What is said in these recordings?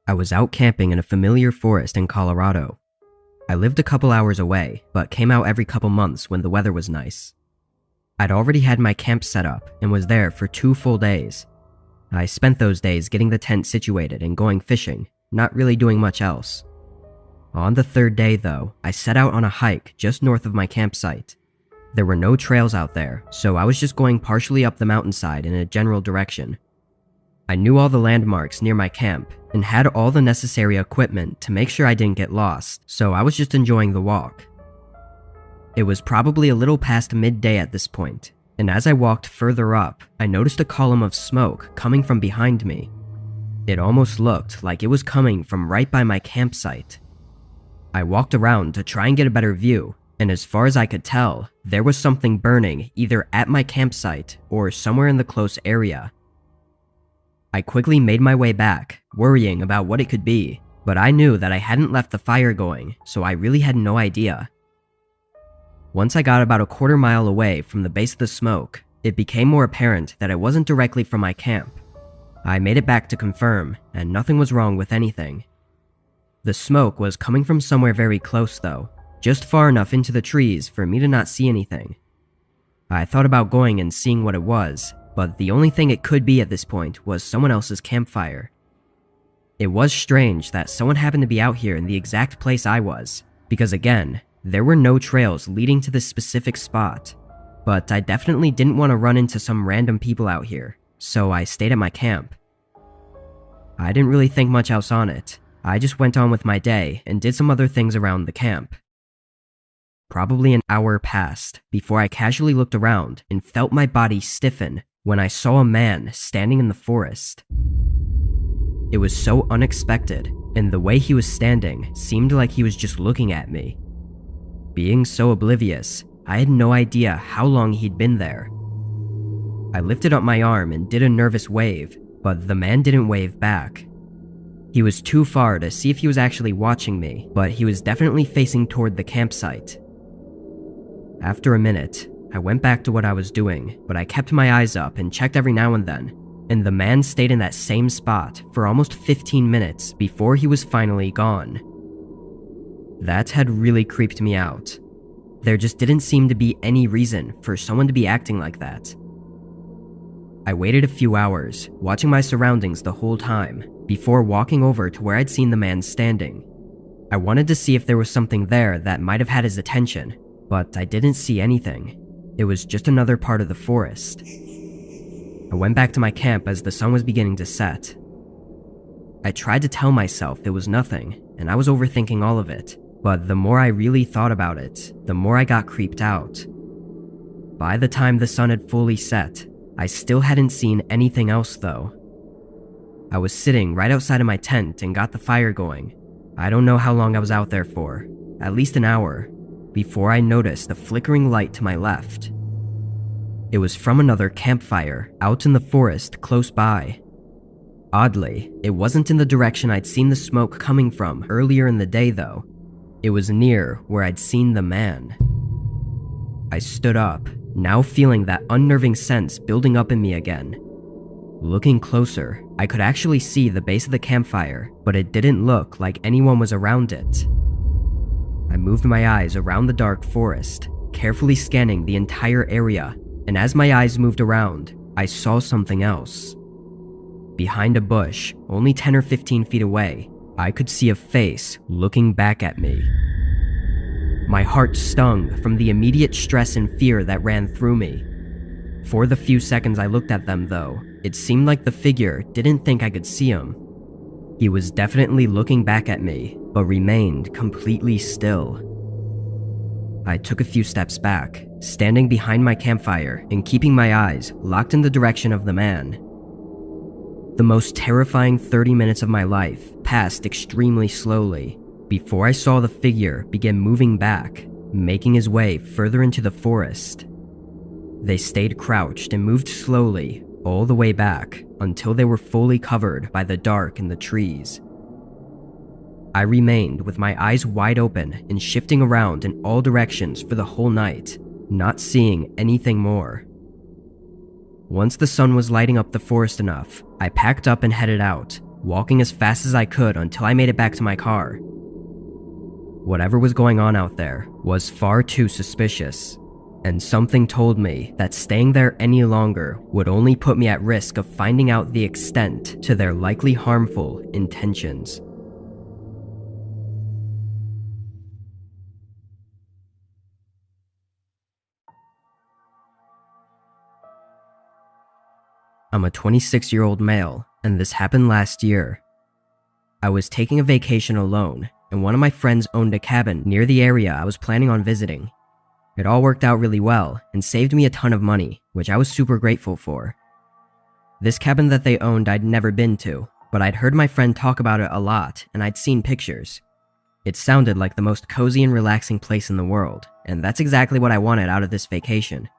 I was out camping in a familiar forest in Colorado. I lived a couple hours away, but came out every couple months when the weather was nice. I'd already had my camp set up and was there for 2 full days. I spent those days getting the tent situated and going fishing, not really doing much else. On the 3rd day though, I set out on a hike just north of my campsite. There were no trails out there, so I was just going partially up the mountainside in a general direction. I knew all the landmarks near my camp and had all the necessary equipment to make sure I didn't get lost, so I was just enjoying the walk. It was probably a little past midday at this point, and as I walked further up, I noticed a column of smoke coming from behind me. It almost looked like it was coming from right by my campsite. I walked around to try and get a better view, and as far as I could tell, there was something burning either at my campsite or somewhere in the close area. I quickly made my way back, worrying about what it could be, but I knew that I hadn't left the fire going, so I really had no idea. Once I got about a quarter mile away from the base of the smoke, it became more apparent that it wasn't directly from my camp. I made it back to confirm, and nothing was wrong with anything. The smoke was coming from somewhere very close though, just far enough into the trees for me to not see anything. I thought about going and seeing what it was, but the only thing it could be at this point was someone else's campfire. It was strange that someone happened to be out here in the exact place I was, because again, there were no trails leading to this specific spot, but I definitely didn't want to run into some random people out here, so I stayed at my camp. I didn't really think much else on it. I just went on with my day and did some other things around the camp. Probably an hour passed before I casually looked around and felt my body stiffen when I saw a man standing in the forest. It was so unexpected, and the way he was standing seemed like he was just looking at me. Being so oblivious, I had no idea how long he'd been there. I lifted up my arm and did a nervous wave, but the man didn't wave back. He was too far to see if he was actually watching me, but he was definitely facing toward the campsite. After a minute, I went back to what I was doing, but I kept my eyes up and checked every now and then, and the man stayed in that same spot for almost 15 minutes before he was finally gone. That had really creeped me out. There just didn't seem to be any reason for someone to be acting like that. I waited a few hours, watching my surroundings the whole time, before walking over to where I'd seen the man standing. I wanted to see if there was something there that might have had his attention, but I didn't see anything. It was just another part of the forest. I went back to my camp as the sun was beginning to set. I tried to tell myself there was nothing, and I was overthinking all of it, but the more I really thought about it, the more I got creeped out. By the time the sun had fully set, I still hadn't seen anything else though. I was sitting right outside of my tent and got the fire going. I don't know how long I was out there for, at least an hour, before I noticed a flickering light to my left. It was from another campfire out in the forest close by. Oddly, it wasn't in the direction I'd seen the smoke coming from earlier in the day though. It was near where I'd seen the man. I stood up, now feeling that unnerving sense building up in me again. Looking closer, I could actually see the base of the campfire, but it didn't look like anyone was around it. I moved my eyes around the dark forest, carefully scanning the entire area, and as my eyes moved around, I saw something else. Behind a bush, only 10 or 15 feet away, I could see a face looking back at me. My heart stung from the immediate stress and fear that ran through me. For the few seconds I looked at them though, it seemed like the figure didn't think I could see him. He was definitely looking back at me, but remained completely still. I took a few steps back, standing behind my campfire and keeping my eyes locked in the direction of the man. The most terrifying 30 minutes of my life passed extremely slowly before I saw the figure begin moving back, making his way further into the forest. They stayed crouched and moved slowly all the way back until they were fully covered by the dark in the trees. I remained with my eyes wide open and shifting around in all directions for the whole night, not seeing anything more. Once the sun was lighting up the forest enough, I packed up and headed out, walking as fast as I could until I made it back to my car. Whatever was going on out there was far too suspicious, and something told me that staying there any longer would only put me at risk of finding out the extent to their likely harmful intentions. I'm a 26-year-old male, and this happened last year. I was taking a vacation alone, and one of my friends owned a cabin near the area I was planning on visiting. It all worked out really well and saved me a ton of money, which I was super grateful for. This cabin that they owned I'd never been to, but I'd heard my friend talk about it a lot and I'd seen pictures. It sounded like the most cozy and relaxing place in the world, and that's exactly what I wanted out of this vacation.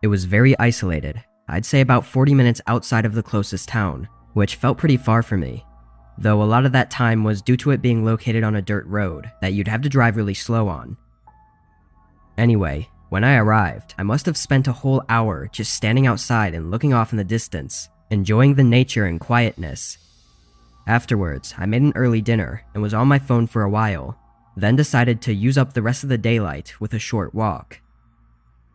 It was very isolated. I'd say about 40 minutes outside of the closest town, which felt pretty far for me, though a lot of that time was due to it being located on a dirt road that you'd have to drive really slow on. Anyway, when I arrived, I must have spent a whole hour just standing outside and looking off in the distance, enjoying the nature and quietness. Afterwards, I made an early dinner and was on my phone for a while, then decided to use up the rest of the daylight with a short walk.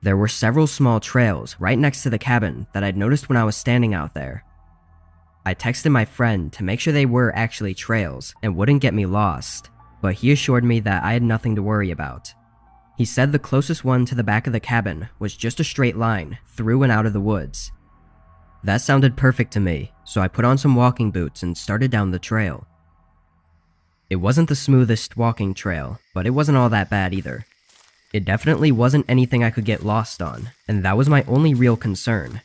There were several small trails right next to the cabin that I'd noticed when I was standing out there. I texted my friend to make sure they were actually trails and wouldn't get me lost, but he assured me that I had nothing to worry about. He said the closest one to the back of the cabin was just a straight line through and out of the woods. That sounded perfect to me, so I put on some walking boots and started down the trail. It wasn't the smoothest walking trail, but it wasn't all that bad either. It definitely wasn't anything I could get lost on, and that was my only real concern.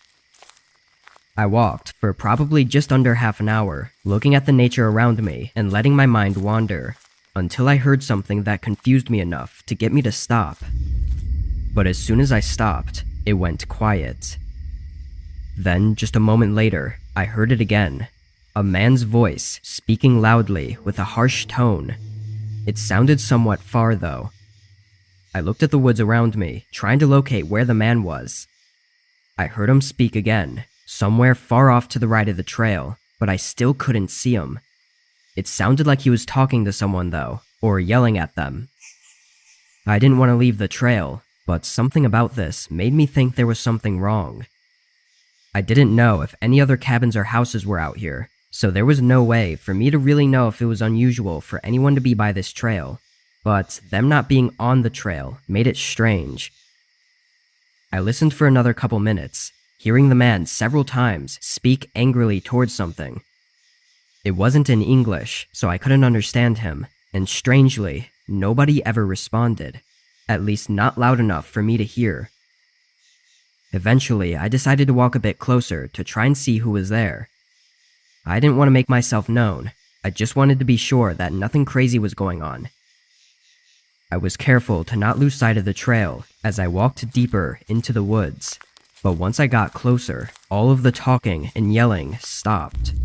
I walked for probably just under half an hour, looking at the nature around me and letting my mind wander, until I heard something that confused me enough to get me to stop. But as soon as I stopped, it went quiet. Then, just a moment later, I heard it again. A man's voice, speaking loudly with a harsh tone. It sounded somewhat far, though. I looked at the woods around me, trying to locate where the man was. I heard him speak again, somewhere far off to the right of the trail, but I still couldn't see him. It sounded like he was talking to someone, though, or yelling at them. I didn't want to leave the trail, but something about this made me think there was something wrong. I didn't know if any other cabins or houses were out here, so there was no way for me to really know if it was unusual for anyone to be by this trail. But them not being on the trail made it strange. I listened for another couple minutes, hearing the man several times speak angrily towards something. It wasn't in English, so I couldn't understand him, and strangely, nobody ever responded, at least not loud enough for me to hear. Eventually, I decided to walk a bit closer to try and see who was there. I didn't want to make myself known, I just wanted to be sure that nothing crazy was going on. I was careful to not lose sight of the trail as I walked deeper into the woods, but once I got closer, all of the talking and yelling stopped.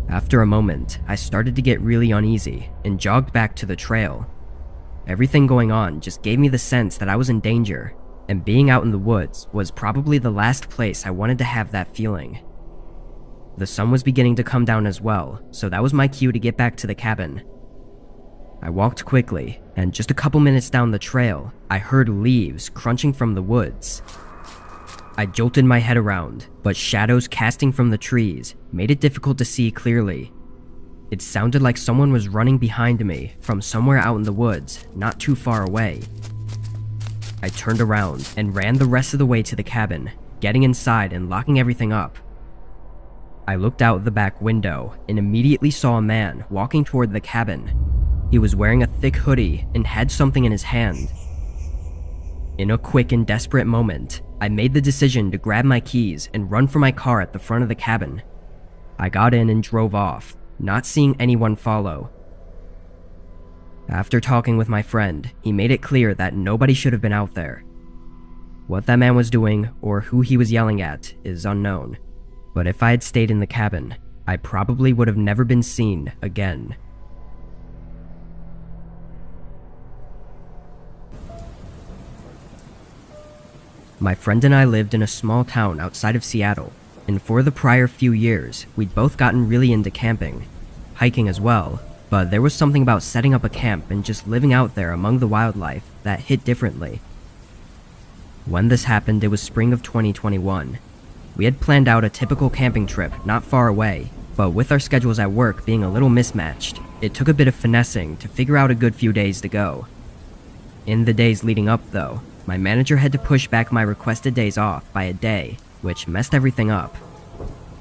After a moment, I started to get really uneasy and jogged back to the trail. Everything going on just gave me the sense that I was in danger, and being out in the woods was probably the last place I wanted to have that feeling. The sun was beginning to come down as well, so that was my cue to get back to the cabin. I walked quickly, and just a couple minutes down the trail, I heard leaves crunching from the woods. I jolted my head around, but shadows casting from the trees made it difficult to see clearly. It sounded like someone was running behind me from somewhere out in the woods, not too far away. I turned around and ran the rest of the way to the cabin, getting inside and locking everything up. I looked out the back window and immediately saw a man walking toward the cabin. He was wearing a thick hoodie and had something in his hand. In a quick and desperate moment, I made the decision to grab my keys and run for my car at the front of the cabin. I got in and drove off, not seeing anyone follow. After talking with my friend, he made it clear that nobody should have been out there. What that man was doing or who he was yelling at is unknown, but if I had stayed in the cabin, I probably would have never been seen again. My friend and I lived in a small town outside of Seattle. and for the prior few years, we'd both gotten really into camping, hiking as well, but there was something about setting up a camp and just living out there among the wildlife that hit differently. When this happened, it was spring of 2021. We had planned out a typical camping trip not far away, but with our schedules at work being a little mismatched, it took a bit of finessing to figure out a good few days to go. In the days leading up though, my manager had to push back my requested days off by a day, which messed everything up.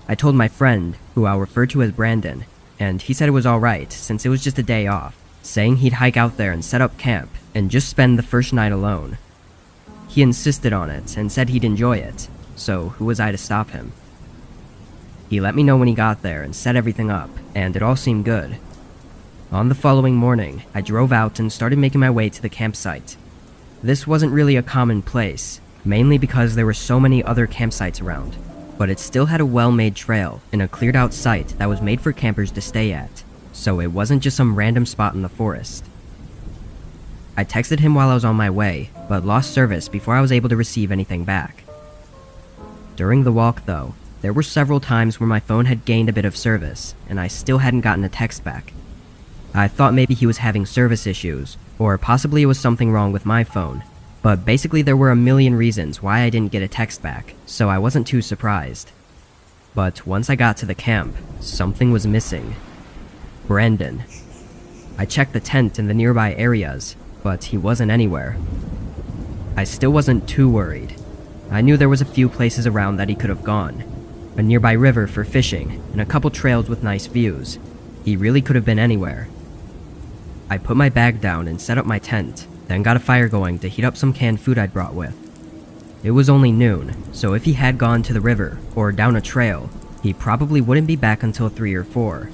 I told my friend, who I'll refer to as Brandon, and he said it was alright since it was just a day off, saying he'd hike out there and set up camp and just spend the first night alone. He insisted on it and said he'd enjoy it, so who was I to stop him? He let me know when he got there and set everything up, and it all seemed good. On the following morning, I drove out and started making my way to the campsite. This wasn't really a common place, mainly because there were so many other campsites around, but it still had a well-made trail and a cleared-out site that was made for campers to stay at, so it wasn't just some random spot in the forest. I texted him while I was on my way, but lost service before I was able to receive anything back. During the walk, though, there were several times where my phone had gained a bit of service, and I still hadn't gotten a text back. I thought maybe he was having service issues, or possibly it was something wrong with my phone, but basically there were a million reasons why I didn't get a text back, so I wasn't too surprised. But once I got to the camp, something was missing. Brandon. I checked the tent in the nearby areas, but he wasn't anywhere. I still wasn't too worried. I knew there was a few places around that he could have gone. A nearby river for fishing, and a couple trails with nice views. He really could have been anywhere. I put my bag down and set up my tent, then got a fire going to heat up some canned food I'd brought with. It was only noon, so if he had gone to the river or down a trail, he probably wouldn't be back until 3 or 4.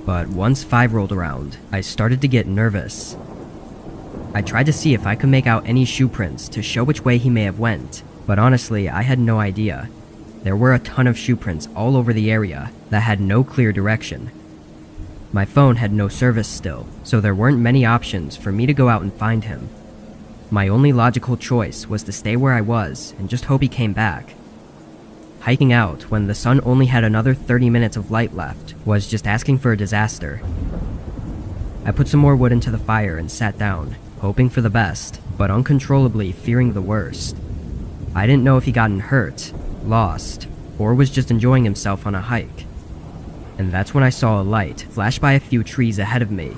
But once 5 rolled around, I started to get nervous. I tried to see if I could make out any shoe prints to show which way he may have went, but honestly, I had no idea. There were a ton of shoe prints all over the area that had no clear direction. My phone had no service still, so there weren't many options for me to go out and find him. My only logical choice was to stay where I was and just hope he came back. Hiking out when the sun only had another 30 minutes of light left was just asking for a disaster. I put some more wood into the fire and sat down, hoping for the best, but uncontrollably fearing the worst. I didn't know if he'd gotten hurt, lost, or was just enjoying himself on a hike. And that's when I saw a light flash by a few trees ahead of me.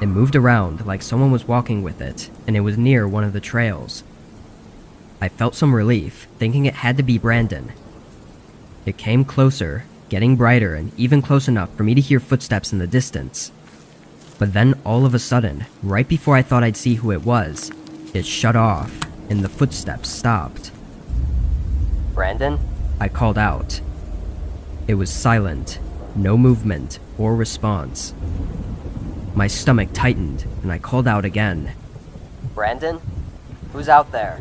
It moved around like someone was walking with it, and it was near one of the trails. I felt some relief, thinking it had to be Brandon. It came closer, getting brighter and even close enough for me to hear footsteps in the distance. But then all of a sudden, right before I thought I'd see who it was, it shut off, and the footsteps stopped. "Brandon?" I called out. It was silent, no movement or response. My stomach tightened, and I called out again. "Brandon? Who's out there?"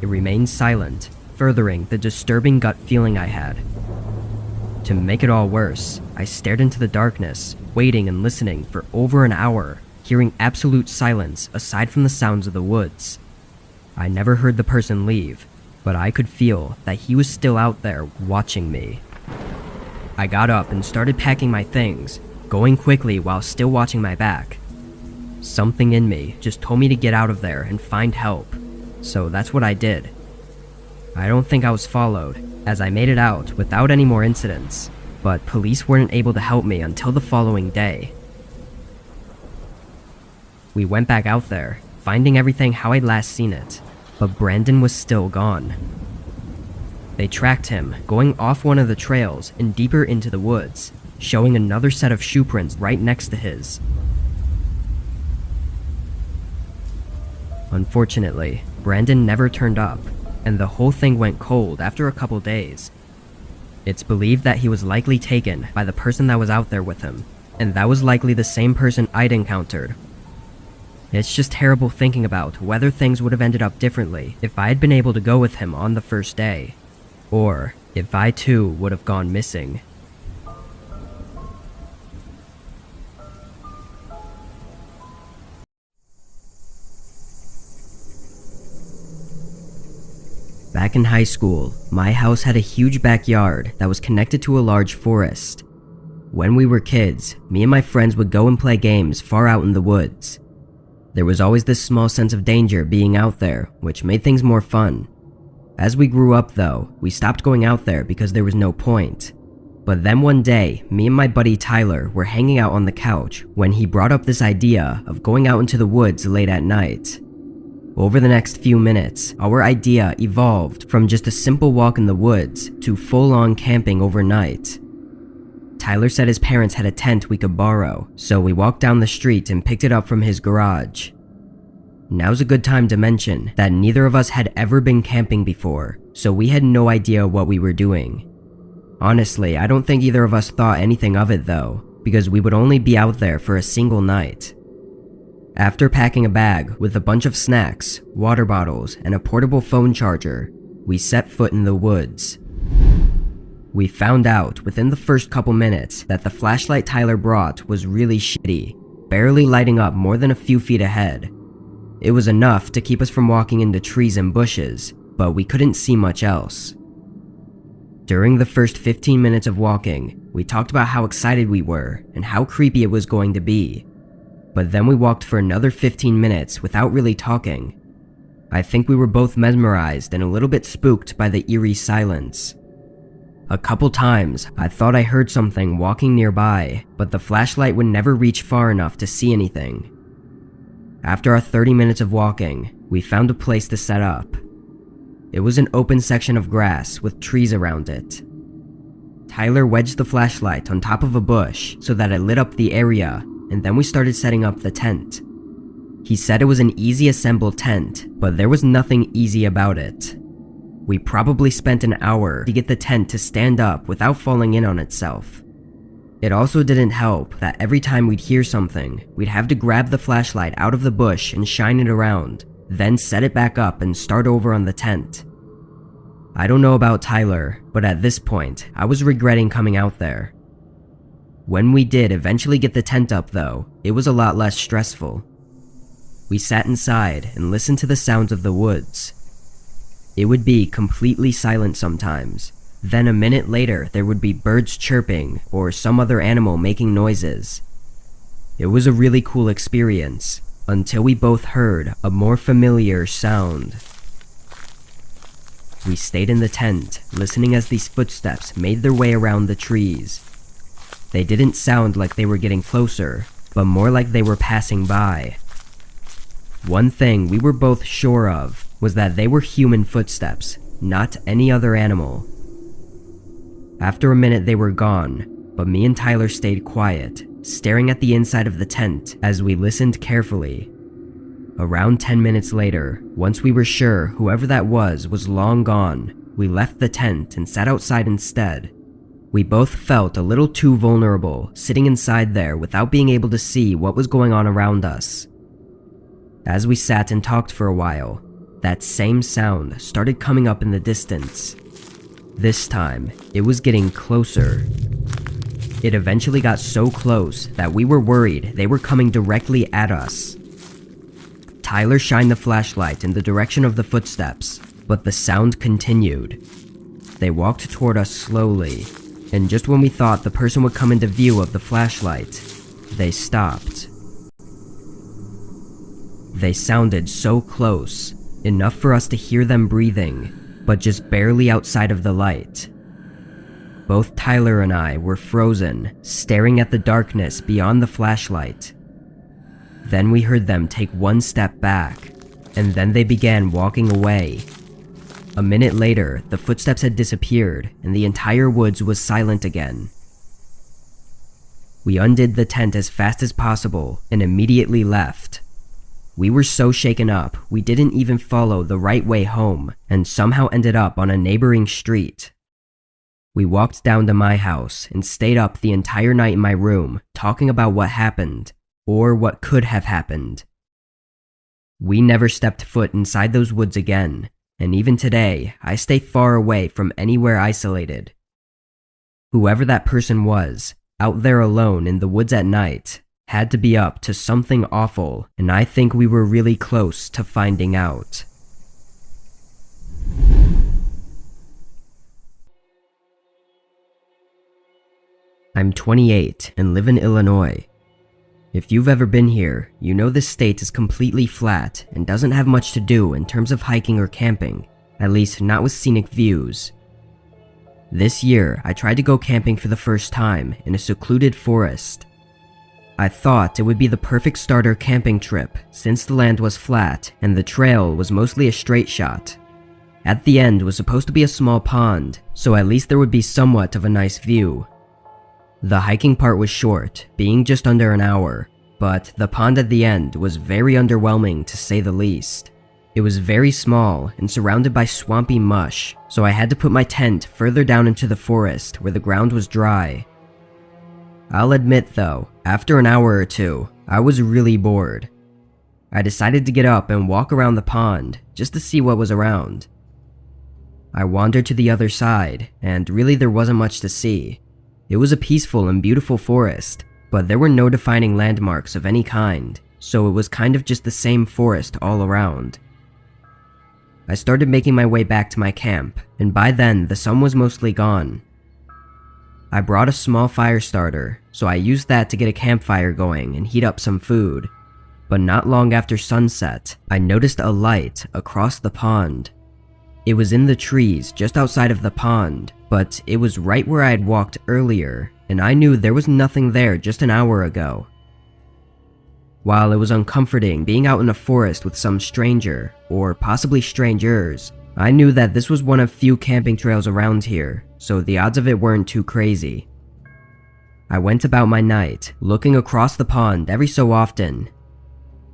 It remained silent, furthering the disturbing gut feeling I had. To make it all worse, I stared into the darkness, waiting and listening for over an hour, hearing absolute silence aside from the sounds of the woods. I never heard the person leave, but I could feel that he was still out there watching me. I got up and started packing my things, going quickly while still watching my back. Something in me just told me to get out of there and find help, so that's what I did. I don't think I was followed, as I made it out without any more incidents, but police weren't able to help me until the following day. We went back out there, finding everything how I'd last seen it, but Brandon was still gone. They tracked him, going off one of the trails and deeper into the woods, showing another set of shoe prints right next to his. Unfortunately, Brandon never turned up, and the whole thing went cold after a couple days. It's believed that he was likely taken by the person that was out there with him, and that was likely the same person I'd encountered. It's just terrible thinking about whether things would have ended up differently if I had been able to go with him on the first day, or if I too would have gone missing. Back in high school, my house had a huge backyard that was connected to a large forest. When we were kids, me and my friends would go and play games far out in the woods. There was always this small sense of danger being out there, which made things more fun. As we grew up though, we stopped going out there because there was no point. But then one day, me and my buddy Tyler were hanging out on the couch when he brought up this idea of going out into the woods late at night. Over the next few minutes, our idea evolved from just a simple walk in the woods to full-on camping overnight. Tyler said his parents had a tent we could borrow, so we walked down the street and picked it up from his garage. Now's a good time to mention that neither of us had ever been camping before, so we had no idea what we were doing. Honestly, I don't think either of us thought anything of it though, because we would only be out there for a single night. After packing a bag with a bunch of snacks, water bottles, and a portable phone charger, we set foot in the woods. We found out within the first couple minutes that the flashlight Tyler brought was really shitty, barely lighting up more than a few feet ahead. It was enough to keep us from walking into trees and bushes, but we couldn't see much else. During the first 15 minutes of walking, we talked about how excited we were and how creepy it was going to be. But then we walked for another 15 minutes without really talking. I think we were both mesmerized and a little bit spooked by the eerie silence. A couple times, I thought I heard something walking nearby, but the flashlight would never reach far enough to see anything. After our 30 minutes of walking, we found a place to set up. It was an open section of grass with trees around it. Tyler wedged the flashlight on top of a bush so that it lit up the area, and then we started setting up the tent. He said it was an easy assembled tent, but there was nothing easy about it. We probably spent an hour to get the tent to stand up without falling in on itself. It also didn't help that every time we'd hear something, we'd have to grab the flashlight out of the bush and shine it around, then set it back up and start over on the tent. I don't know about Tyler, but at this point, I was regretting coming out there. When we did eventually get the tent up though, it was a lot less stressful. We sat inside and listened to the sounds of the woods. It would be completely silent sometimes. Then a minute later, there would be birds chirping or some other animal making noises. It was a really cool experience, until we both heard a more familiar sound. We stayed in the tent, listening as these footsteps made their way around the trees. They didn't sound like they were getting closer, but more like they were passing by. One thing we were both sure of was that they were human footsteps, not any other animal. After a minute they were gone, but me and Tyler stayed quiet, staring at the inside of the tent as we listened carefully. Around 10 minutes later, once we were sure whoever that was long gone, we left the tent and sat outside instead. We both felt a little too vulnerable sitting inside there without being able to see what was going on around us. As we sat and talked for a while, that same sound started coming up in the distance. This time, it was getting closer. It eventually got so close that we were worried they were coming directly at us. Tyler shined the flashlight in the direction of the footsteps, but the sound continued. They walked toward us slowly, and just when we thought the person would come into view of the flashlight, they stopped. They sounded so close, enough for us to hear them breathing, but just barely outside of the light. Both Tyler and I were frozen, staring at the darkness beyond the flashlight. Then we heard them take one step back, and then they began walking away. A minute later, the footsteps had disappeared, and the entire woods was silent again. We undid the tent as fast as possible and immediately left. We were so shaken up, we didn't even follow the right way home, and somehow ended up on a neighboring street. We walked down to my house and stayed up the entire night in my room, talking about what happened, or what could have happened. We never stepped foot inside those woods again, and even today, I stay far away from anywhere isolated. Whoever that person was, out there alone in the woods at night, had to be up to something awful, and I think we were really close to finding out. I'm 28 and live in Illinois. If you've ever been here, you know this state is completely flat and doesn't have much to do in terms of hiking or camping, at least not with scenic views. This year, I tried to go camping for the first time in a secluded forest. I thought it would be the perfect starter camping trip since the land was flat and the trail was mostly a straight shot. At the end was supposed to be a small pond, so at least there would be somewhat of a nice view. The hiking part was short, being just under an hour, but the pond at the end was very underwhelming to say the least. It was very small and surrounded by swampy mush, so I had to put my tent further down into the forest where the ground was dry. I'll admit though, after an hour or two, I was really bored. I decided to get up and walk around the pond just to see what was around. I wandered to the other side, and really there wasn't much to see. It was a peaceful and beautiful forest, but there were no defining landmarks of any kind, so it was kind of just the same forest all around. I started making my way back to my camp, and by then the sun was mostly gone. I brought a small fire starter, so I used that to get a campfire going and heat up some food. But not long after sunset, I noticed a light across the pond. It was in the trees just outside of the pond, but it was right where I had walked earlier, and I knew there was nothing there just an hour ago. While it was uncomforting being out in a forest with some stranger, or possibly strangers, I knew that this was one of few camping trails around here, so the odds of it weren't too crazy. I went about my night, looking across the pond every so often.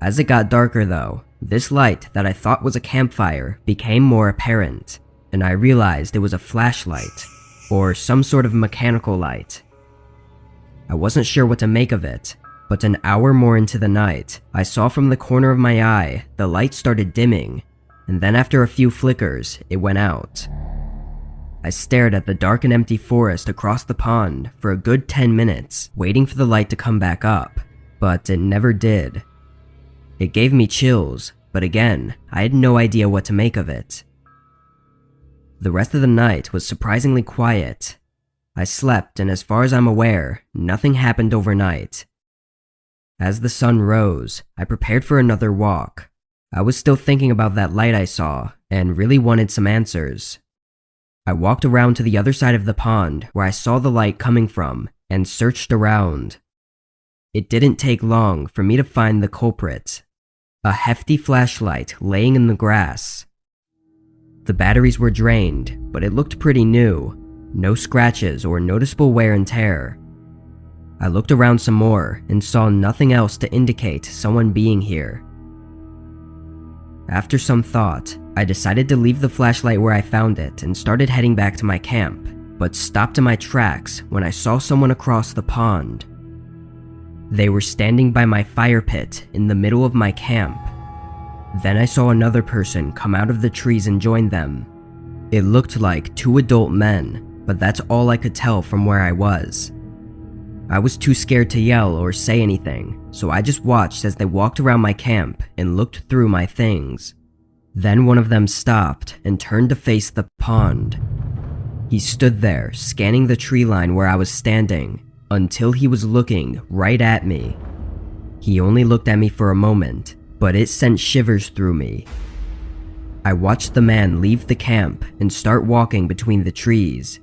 As it got darker though, this light that I thought was a campfire became more apparent, and I realized it was a flashlight, or some sort of mechanical light. I wasn't sure what to make of it, but an hour more into the night, I saw from the corner of my eye the light started dimming, and then after a few flickers, it went out. I stared at the dark and empty forest across the pond for a good 10 minutes, waiting for the light to come back up, but it never did. It gave me chills, but again, I had no idea what to make of it. The rest of the night was surprisingly quiet. I slept, and as far as I'm aware, nothing happened overnight. As the sun rose, I prepared for another walk. I was still thinking about that light I saw, and really wanted some answers. I walked around to the other side of the pond where I saw the light coming from, and searched around. It didn't take long for me to find the culprit. A hefty flashlight laying in the grass. The batteries were drained, but it looked pretty new. No scratches or noticeable wear and tear. I looked around some more and saw nothing else to indicate someone being here. After some thought, I decided to leave the flashlight where I found it and started heading back to my camp, but stopped in my tracks when I saw someone across the pond. They were standing by my fire pit in the middle of my camp. Then I saw another person come out of the trees and join them. It looked like two adult men, but that's all I could tell from where I was. I was too scared to yell or say anything, so I just watched as they walked around my camp and looked through my things. Then one of them stopped and turned to face the pond. He stood there, scanning the tree line where I was standing, until he was looking right at me. He only looked at me for a moment, but it sent shivers through me. I watched the man leave the camp and start walking between the trees.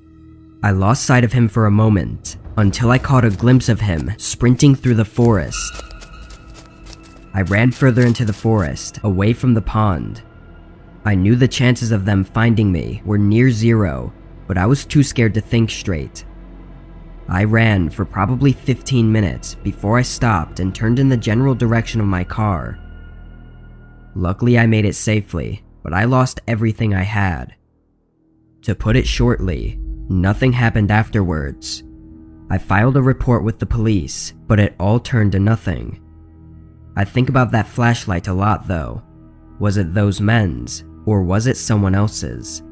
I lost sight of him for a moment, until I caught a glimpse of him sprinting through the forest. I ran further into the forest, away from the pond. I knew the chances of them finding me were near zero, but I was too scared to think straight. I ran for probably 15 minutes before I stopped and turned in the general direction of my car. Luckily I made it safely, but I lost everything I had. To put it shortly, nothing happened afterwards. I filed a report with the police, but it all turned to nothing. I think about that flashlight a lot though. Was it those men's, or was it someone else's?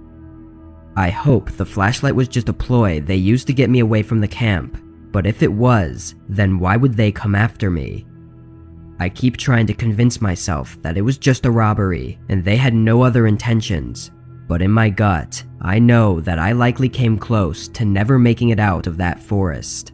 I hope the flashlight was just a ploy they used to get me away from the camp, but if it was, then why would they come after me? I keep trying to convince myself that it was just a robbery and they had no other intentions, but in my gut, I know that I likely came close to never making it out of that forest.